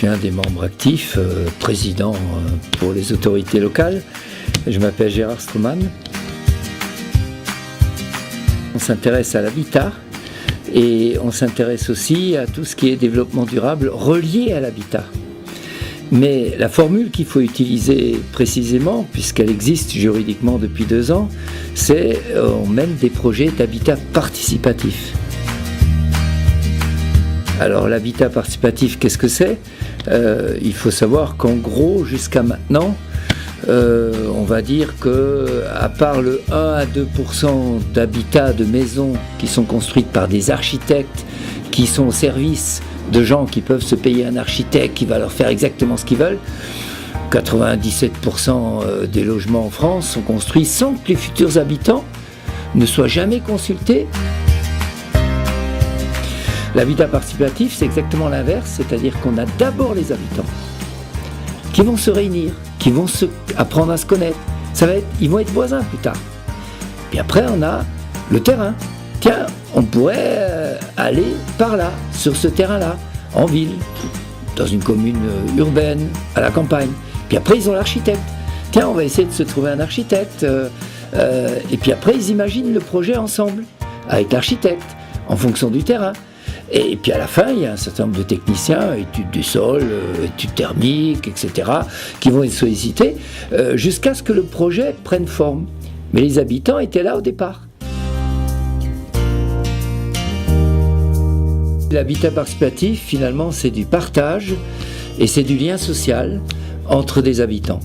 suis un des membres actifs, président pour les autorités locales. Je m'appelle Gérard Stroman. On s'intéresse à l'habitat et on s'intéresse aussi à tout ce qui est développement durable relié à l'habitat. Mais la formule qu'il faut utiliser précisément, puisqu'elle existe juridiquement depuis 2 ans, c'est on mène des projets d'habitat participatif. Alors l'habitat participatif, qu'est-ce que c'est ? Il faut savoir qu'en gros, jusqu'à maintenant, on va dire qu'à part le 1 à 2% d'habitats de maisons qui sont construites par des architectes qui sont au service de gens qui peuvent se payer un architecte qui va leur faire exactement ce qu'ils veulent, 97% des logements en France sont construits sans que les futurs habitants ne soient jamais consultés. L'habitat participatif, c'est exactement l'inverse, c'est-à-dire qu'on a d'abord les habitants qui vont se réunir, qui vont apprendre à se connaître. Ils vont être voisins plus tard. Puis après, on a le terrain. Tiens, on pourrait aller par là, sur ce terrain-là, en ville, dans une commune urbaine, à la campagne. Puis après, ils ont l'architecte. Tiens, on va essayer de se trouver un architecte. Et puis après, ils imaginent le projet ensemble, avec l'architecte, en fonction du terrain. Et puis à la fin, il y a un certain nombre de techniciens, études du sol, études thermiques, etc., qui vont être sollicités jusqu'à ce que le projet prenne forme. Mais les habitants étaient là au départ. L'habitat participatif, finalement, c'est du partage et c'est du lien social entre des habitants.